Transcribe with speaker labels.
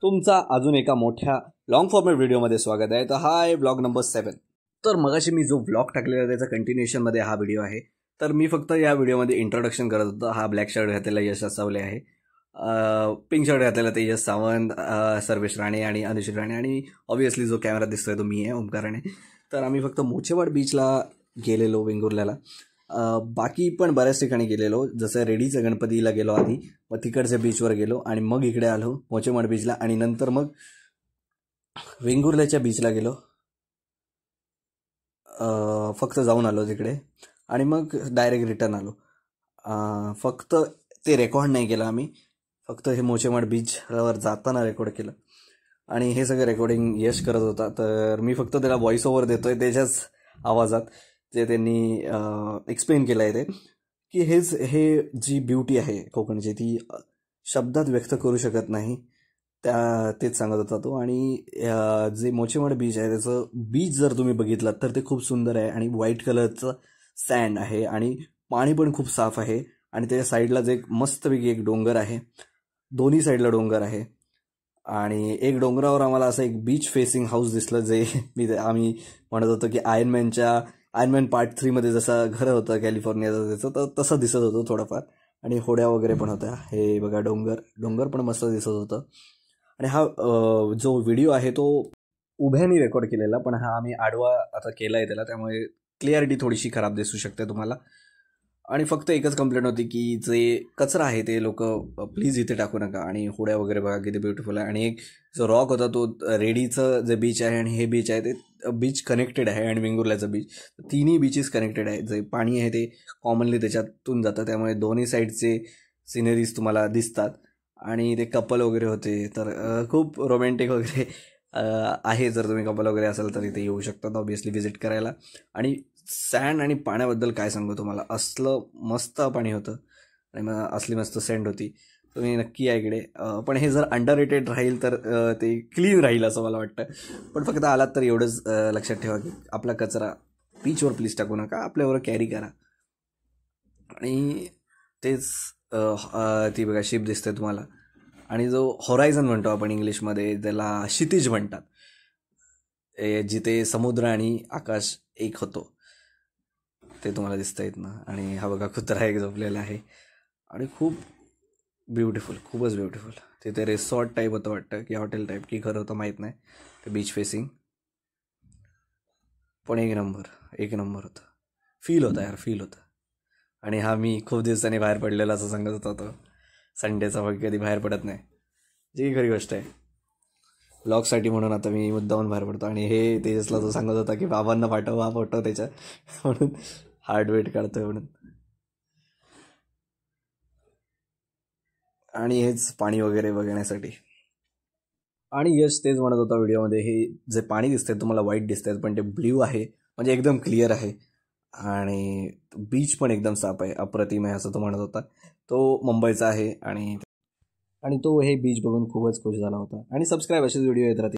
Speaker 1: तुमचा अजून एका मोठ्या लॉंग फॉर्मॅट व्हिडिओमध्ये स्वागत आहे. तर हा आहे व्लॉग नंबर 7. तर मगाशी मी जो व्लॉग टाकलेला त्याचा कंटिन्युएशनमध्ये हा व्हिडिओ आहे. तर मी फक्त या व्हिडिओमध्ये इंट्रोडक्शन करत होतो. हा ब्लॅक शर्ट घातलेला यश असावले आहे, पिंक शर्ट घातलेला तेजस सावंत, सर्वेश राणे आणि अनुश्री राणे, आणि ऑब्व्हियसली जो कॅमेरा दिसतोय तो मी आहे, ओमकार राणे. तर आम्ही फक्त मोचेवाड बीचला गेलेलो, वेंगुर्ल्याला. बाकी पण बऱ्याच ठिकाणी गेलेलो, जसं रेडीचं गणपतीला गेलो आधी, मग तिकडच्या बीचवर गेलो आणि मग इकडे आलो मोचेवाड बीचला, आणि नंतर मग वेंगुर्ल्याच्या बीचला गेलो. फक्त जाऊन आलो तिकडे आणि मग डायरेक्ट रिटर्न आलो. फक्त ते रेकॉर्ड नाही केलं आम्ही, फक्त हे मोचेवाड बीचवर जाताना रेकॉर्ड केलं. आणि हे सगळं रेकॉर्डिंग यश करत होता, तर मी फक्त त्याला व्हॉइस ओव्हर देतोय त्याच्याच आवाजात, जे त्यांनी एक्सप्लेन केलं आहे. ते की हे जी ब्युटी आहे कोकणची ती शब्दात व्यक्त करू शकत नाही, तेच सांगत होता तो. आणि जे मोचेवाड बीच आहे त्याचं बीच जर तुम्ही बघितलं तर ते खूप सुंदर आहे, आणि व्हाईट कलरचं सँड आहे, आणि पाणी पण खूप साफ आहे. आणि त्याच्या साईडला जे मस्तपैकी एक डोंगर आहे, दोन्ही साईडला डोंगर आहे, आणि एक डोंगरावर आम्हाला असं एक बीच फेसिंग हाऊस दिसलं, जे आम्ही म्हणत होतो की आयर्नमॅन पार्ट 3 मध्ये जसं घर होतं कॅलिफोर्नियाचं त्याचं, तर तसं दिसत होतं थोडंफार. आणि होड्या वगैरे पण होत्या. हे बघा डोंगर पण मस्त दिसत होतं. आणि हा जो व्हिडिओ आहे तो उभ्याने रेकॉर्ड केलेला, पण हा आम्ही आडवा आता केला आहे त्याला, त्यामुळे क्लिअरिटी थोडीशी खराब दिसू शकते तुम्हाला. आणि फक्त एकच कंप्लेंट होती की जे कचरा आहे ते लोक प्लीज इथे टाकू नका. आणि होड्या वगैरे बघा किती ब्युटिफुल आहे. आणि एक जो रॉक होता तो रेडीचं जे बीच आहे आणि हे बीच आहे ते बीच कनेक्टेड आहे, आणि वेंगुर्ल्याचं बीच, तिन्ही बीचेस कनेक्टेड आहे. जे पाणी आहे ते कॉमनली त्याच्यातून जातं, त्यामुळे दोन्ही साईडचे सिनरीज तुम्हाला दिसतात. आणि ते कपल वगैरे होते, तर खूप रोमॅन्टिक वगैरे आहे. जर तुम्ही कपल वगैरे असाल तर इथे येऊ शकतात ऑब्व्हियसली व्हिजिट करायला. आणि सँड आणि पाण्याबद्दल काय सांगू तुम्हाला, असलं मस्त पाणी होतं आणि मग असली मस्त सँड होती. तुम्ही नक्की या इकडे. पण हे जर अंडररेटेड राहील तर ते क्लीन राहील असं मला वाटतं. पण फक्त आलात तर एवढंच लक्षात ठेवा की आपला कचरा बीचवर प्लीज टाकू नका, आपल्यावर कॅरी करा. आणि तेच ती बघा शिप दिसते तुम्हाला, आणि जो होरायझन म्हणतो आपण इंग्लिशमध्ये, त्याला क्षितिज म्हणतात, जिथे समुद्र आणि आकाश एक होतो, ते तुम्हाला दिसता येत ना. आणि हा बघा कुत्रा एक झोपलेला आहे, आणि खूप ब्युटिफुल, खूपच ब्युटिफुल. तिथे रिसॉर्ट टाईप होतं वाटतं, की हॉटेल टाईप, की घर होतं माहीत नाही. ते बीच फेसिंग पण एक नंबर होतं. फील होतं. आणि हा मी खूप दिवसांनी बाहेर पडलेला असं सांगत होता तो. संडेचा मग कधी बाहेर पडत नाही, जी खरी गोष्ट आहे. ब्लॉगसाठी म्हणून आता मी मुद्दाहून बाहेर पडतो. आणि हे तेजसला तो सांगत होता की बाबांना पाठव हा फोटो त्याच्या, म्हणून हार्ड वेट काढतोय म्हणून. आणि हेच पाणी वगैरे बघण्यासाठी. आणि यश तेच म्हणत होता व्हिडिओमध्ये, हे जे पाणी दिसतंय तुम्हाला व्हाईट दिसतंय, पण ते ब्ल्यू आहे, म्हणजे एकदम क्लिअर आहे. आणि बीच पण एकदम साफ आहे, अप्रतिम आहे असं तो म्हणत होता. तो मुंबईचा आहे, आणि तो हे बीच बघून खूपच खुश झाला होता. आणि सबस्क्राईब, असेच व्हिडिओ येत राहतील.